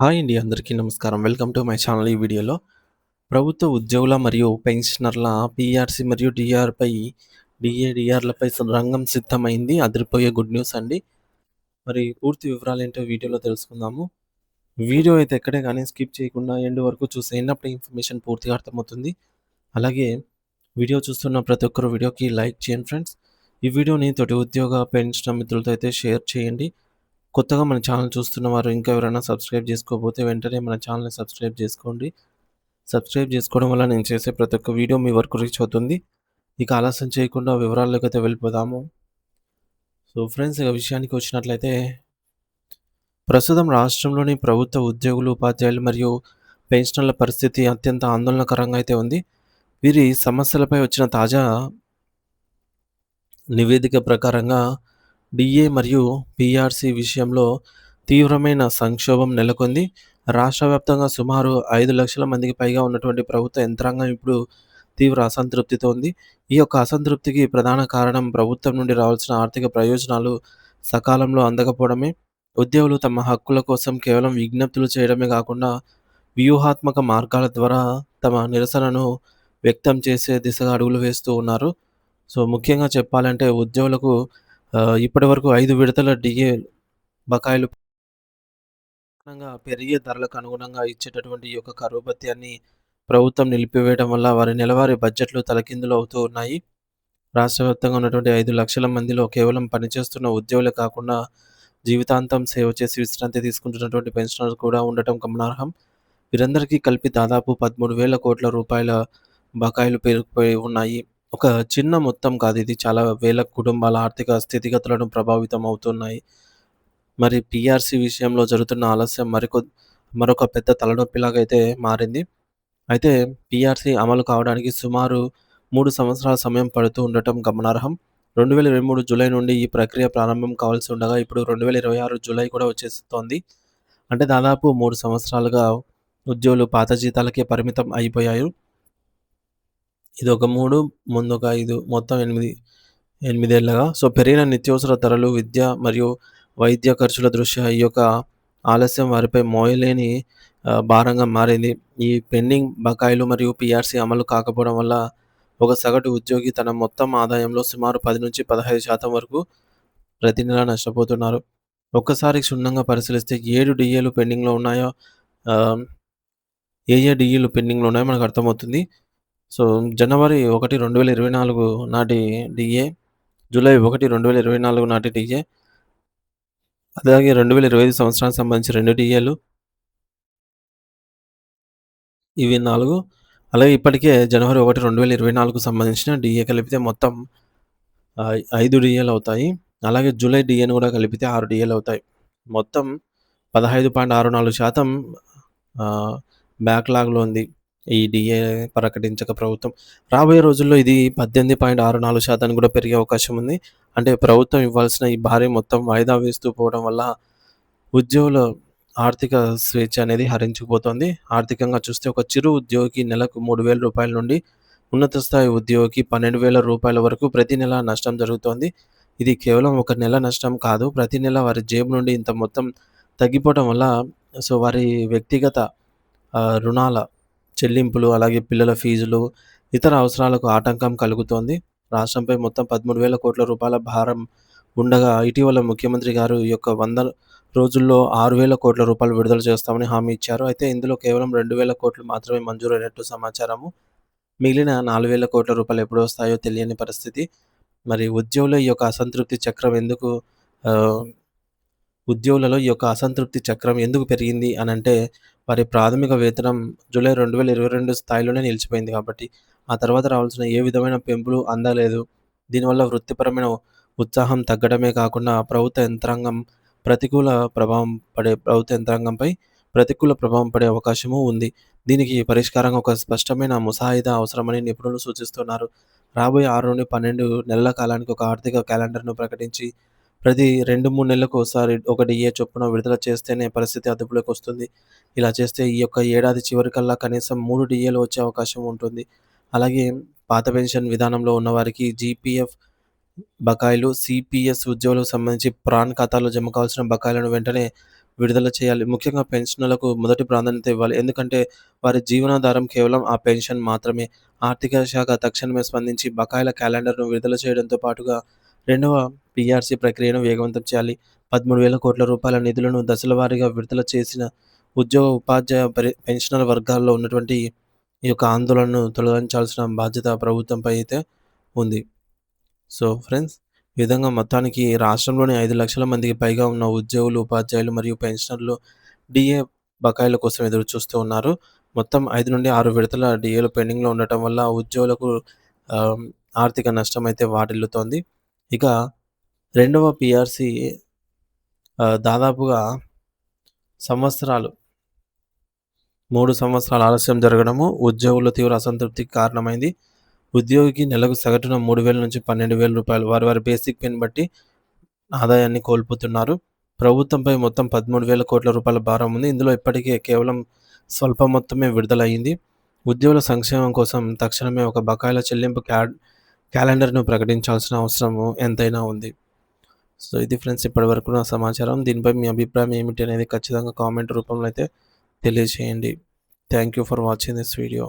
Hi అండి. అందరికీ నమస్కారం. Welcome to my channel. ఈ వీడియోలో ప్రభుత్వ ఉద్యోగుల మరియు పెన్షనర్ల పీఆర్సీ మరియు డిఆర్‌లపై రంగం సిద్ధమైంది. అదిరిపోయే గుడ్ న్యూస్ అండి. మరి పూర్తి వివరాలేంటో వీడియోలో తెలుసుకుందాము. వీడియో అయితే ఎక్కడే గాని స్కిప్ చేయకుండా ఎండ్ వరకు చూసేయండి. అప్పుడే ఇన్ఫర్మేషన్ పూర్తిగా అర్థమవుతుంది. అలాగే వీడియో చూస్తున్న ప్రతి ఒక్కరు వీడియోకి లైక్ చేయండి ఫ్రెండ్స్. ఈ వీడియోని తోటి ఉద్యోగ, పెన్షన్ మిత్రులతో అయితే షేర్ చేయండి. కొత్తగా మన ఛానల్ చూస్తున్న వారు ఇంకా ఎవరైనా సబ్స్క్రైబ్ చేసుకోకపోతే వెంటనే మన ఛానల్‌ని సబ్స్క్రైబ్ చేసుకోండి. సబ్స్క్రైబ్ చేసుకోవడం వల్ల నేను చేసే ప్రతి ఒక్క వీడియో మీ వరకు రీచ్ అవుతుంది. ఇక ఆలస్యం చేయకుండా వివరాల్లోకైతే వెళ్ళిపోదాము. సో ఫ్రెండ్స్, ఇక విషయానికి వచ్చినట్లయితే ప్రస్తుతం రాష్ట్రంలోని ప్రభుత్వ ఉద్యోగులు, ఉపాధ్యాయులు మరియు పెన్షనర్ల పరిస్థితి అత్యంత ఆందోళనకరంగా అయితే ఉంది. వీరి సమస్యలపై వచ్చిన తాజా నివేదిక ప్రకారంగా డిఏ మరియు పీఆర్సీ విషయంలో తీవ్రమైన సంక్షోభం నెలకొంది. రాష్ట్ర వ్యాప్తంగా సుమారు 5,00,000 మందికి పైగా ఉన్నటువంటి ప్రభుత్వ యంత్రాంగం ఇప్పుడు తీవ్ర అసంతృప్తితో ఉంది. ఈ యొక్క అసంతృప్తికి ప్రధాన కారణం ప్రభుత్వం నుండి రావాల్సిన ఆర్థిక ప్రయోజనాలు సకాలంలో అందకపోవడమే. ఉద్యోగులు తమ హక్కుల కోసం కేవలం విజ్ఞప్తులు చేయడమే కాకుండా వ్యూహాత్మక మార్గాల ద్వారా తమ నిరసనను వ్యక్తం చేసే దిశగా అడుగులు వేస్తూ ఉన్నారు. సో, ముఖ్యంగా చెప్పాలంటే ఉద్యోగులకు ఇప్పటివరకు 5 విడతల డిఏ బకాయిలు అదనంగా పెరిగే ధరలకు అనుగుణంగా ఇచ్చేటటువంటి ఈ యొక్క కరువు భత్యాన్ని ప్రభుత్వం నిలిపివేయడం వల్ల వారి నెలవారీ బడ్జెట్లు తలకిందులు అవుతూ ఉన్నాయి. రాష్ట్ర వ్యాప్తంగా ఉన్నటువంటి 5,00,000 మందిలో కేవలం పనిచేస్తున్న ఉద్యోగులే కాకుండా జీవితాంతం సేవ చేసి విశ్రాంతి తీసుకుంటున్నటువంటి పెన్షనర్స్ కూడా ఉండటం గమనార్హం. వీరందరికీ కలిపి దాదాపు 13,000 కోట్ల రూపాయల బకాయిలు పేరుకుపోయి ఉన్నాయి. ఒక చిన్న మొత్తం కాదు ఇది. చాలా వేల కుటుంబాల ఆర్థిక స్థితిగతులను ప్రభావితం అవుతున్నాయి. మరి పీఆర్సీ విషయంలో జరుగుతున్న ఆలస్యం మరొక పెద్ద తలనొప్పిలాగా అయితే మారింది. అయితే పీఆర్సీ అమలు కావడానికి సుమారు 3 సంవత్సరాల సమయం పడుతూ ఉండటం గమనార్హం. 2023 జూలై నుండి ఈ ప్రక్రియ ప్రారంభం కావాల్సి ఉండగా ఇప్పుడు 2026 జూలై కూడా వచ్చేస్తోంది. అంటే దాదాపు 3 సంవత్సరాలుగా ఉద్యోగులు పాత జీతాలకే పరిమితం అయిపోయారు. ఇదొక 3, ముందొక 5 మొత్తం 8 ఏళ్లుగా. సో, పెరిగిన నిత్యావసర ధరలు, విద్య మరియు వైద్య ఖర్చుల దృష్ట్యా ఈ యొక్క ఆలస్యం వారిపై మోయలేని భారంగా మారింది. ఈ పెండింగ్ బకాయిలు మరియు పీఆర్సీ అమలు కాకపోవడం వల్ల ఒక సగటు ఉద్యోగి తన మొత్తం ఆదాయంలో సుమారు 10-15% వరకు ప్రతి నెల నష్టపోతున్నారు. ఒక్కసారి క్షుణ్ణంగా పరిశీలిస్తే 7 డీఏలు పెండింగ్‌లో ఉన్నాయో ఆహ్, ఏ డీఏలు పెండింగ్‌లో ఉన్నాయో మనకు అర్థమవుతుంది. సో, జనవరి 1, 2024 నాటి డీఏ, జూలై 1, 2024 నాటి డీఏ, అలాగే 2025 సంవత్సరానికి సంబంధించి 2 డీఏలు, ఇవి 4. అలాగే ఇప్పటికే జనవరి 1, 2024కు సంబంధించిన డీఏ కలిపితే మొత్తం 5 డీఏలవుతాయి. అలాగే జూలై డీఏని కూడా కలిపితే 6 డీఏలవుతాయి. మొత్తం 15.64% ఆహ్, బ్యాక్‌లాగ్‌లో ఉంది. ఈ డీఏ ప్రకటించక ప్రభుత్వం. రాబోయే రోజుల్లో ఇది 18.64% కూడా పెరిగే అవకాశం ఉంది. అంటే ప్రభుత్వం ఇవ్వాల్సిన ఈ భారీ మొత్తం వాయిదా వేస్తూ పోవడం వల్ల ఉద్యోగుల ఆర్థిక స్వేచ్ఛ అనేది హరించుకుపోతోంది. ఆర్థికంగా చూస్తే ఒక చిరు ఉద్యోగికి నెలకు రూ. 3,000 నుండి ఉన్నత స్థాయి ఉద్యోగికి రూ. 12,000 వరకు ప్రతి నెల నష్టం జరుగుతోంది. ఇది కేవలం ఒక నెల నష్టం కాదు. ప్రతి నెల వారి జేబు నుండి ఇంత మొత్తం తగ్గిపోవడం వల్ల సో, వారి వ్యక్తిగత రుణాల చెల్లింపులు, అలాగే పిల్లల ఫీజులు, ఇతర అవసరాలకు ఆటంకం కలుగుతోంది. రాష్ట్రంపై మొత్తం 13,000 కోట్ల రూపాయల భారం ఉండగా ఇటీవల ముఖ్యమంత్రి గారు ఈ యొక్క 100 రోజుల్లో 6,000 కోట్ల రూపాయలు విడుదల చేస్తామని హామీ ఇచ్చారు. అయితే ఇందులో కేవలం 2,000 కోట్లు మాత్రమే మంజూరైనట్టు సమాచారము. మిగిలిన 4,000 కోట్ల రూపాయలు ఎప్పుడు వస్తాయో తెలియని పరిస్థితి. మరి ఆహ్, ఉద్యోగులలో ఈ యొక్క అసంతృప్తి చక్రం ఎందుకు పెరిగింది అనంటే, వారి ప్రాథమిక వేతనం జూలై 2022 స్థాయిలోనే నిలిచిపోయింది కాబట్టి, ఆ తర్వాత రావాల్సిన ఏ విధమైన పెంపులు అందలేదు. దీనివల్ల వృత్తిపరమైన ఉత్సాహం తగ్గడమే కాకుండా, ప్రతికూల ప్రభావం ప్రభుత్వ యంత్రాంగంపై ప్రతికూల ప్రభావం పడే అవకాశము ఉంది. దీనికి పరిష్కారంగా ఒక స్పష్టమైన ముసాయిదా అవసరమని నిపుణులు సూచిస్తున్నారు. రాబోయే 6-12 నెలల కాలానికి ఒక ఆర్థిక క్యాలెండర్‌ను ప్రకటించి ప్రతి 2, 3 నెలలకోసారి ఒక డీఏ చొప్పున విడుదల చేస్తేనే పరిస్థితి అదుపులోకొస్తుంది. ఇలా చేస్తే ఈ యొక్క ఏడాది చివరికల్లా కనీసం 3 డీఏలు వచ్చే అవకాశం ఉంటుంది. అలాగే పాత పెన్షన్ విధానంలో ఉన్నవారికి జీపీఎఫ్ బకాయిలు, సీపీఎస్ ఉద్యోగులకు సంబంధించి ప్రాన్ ఖాతాలో జమ కావాల్సిన బకాయిలను వెంటనే విడుదల చేయాలి. ముఖ్యంగా పెన్షనర్లకు మొదటి ప్రాధాన్యత ఇవ్వాలి. ఎందుకంటే వారి జీవనాధారం కేవలం ఆ పెన్షన్ మాత్రమే. ఆర్థిక శాఖ తక్షణమే స్పందించి బకాయిల క్యాలెండర్‌ను విడుదల చేయడంతో పాటుగా రెండవ పీఆర్సీ ప్రక్రియను వేగవంతం చేయాలి. 13,000 కోట్ల రూపాయల నిధులను దశల వారీగా విడుదల చేసిన ఉద్యోగ, ఉపాధ్యాయ, పెన్షనర్ వర్గాల్లో ఉన్నటువంటి ఈ యొక్క ఆందోళనను తొలగించాల్సిన బాధ్యత ప్రభుత్వంపై అయితే ఉంది. సో ఫ్రెండ్స్, ఈ విధంగా మొత్తానికి రాష్ట్రంలోని 5,00,000 మందికి పైగా ఉన్న ఉద్యోగులు, ఉపాధ్యాయులు మరియు పెన్షనర్లు డీఏ బకాయిల కోసం ఎదురు చూస్తూ ఉన్నారు. మొత్తం 5-6 విడతల డీఏలు పెండింగ్‌లో ఉండటం వల్ల ఉద్యోగులకు ఆహ్, ఆర్థిక నష్టమైతే వాటిల్లుతోంది. ఇక రెండవ పీఆర్సీ దాదాపుగా సంవత్సరాలు 3 సంవత్సరాల ఆలస్యం జరగడము ఉద్యోగుల తీవ్ర అసంతృప్తికి కారణమైంది. ఉద్యోగికి నెలకు సగటున 3,000 నుంచి 12,000 రూపాయలు వారి బేసిక్ పేని బట్టి ఆదాయాన్ని కోల్పోతున్నారు. ప్రభుత్వంపై మొత్తం 13,000 కోట్ల రూపాయల భారం ఉంది. ఇందులో ఇప్పటికే కేవలం స్వల్ప మొత్తమే విడుదలయ్యింది. ఉద్యోగుల సంక్షేమం కోసం తక్షణమే ఒక బకాయిల చెల్లింపు క్యాలెండర్‌ను ప్రకటించాల్సిన అవసరం ఎంతైనా ఉంది. సో ఇది ఫ్రెండ్స్ ఇప్పటివరకు నా సమాచారం. దీనిపై మీ అభిప్రాయం ఏమిటి అనేది ఖచ్చితంగా కామెంట్ రూపంలో అయితే తెలియజేయండి. Thank you for watching this video.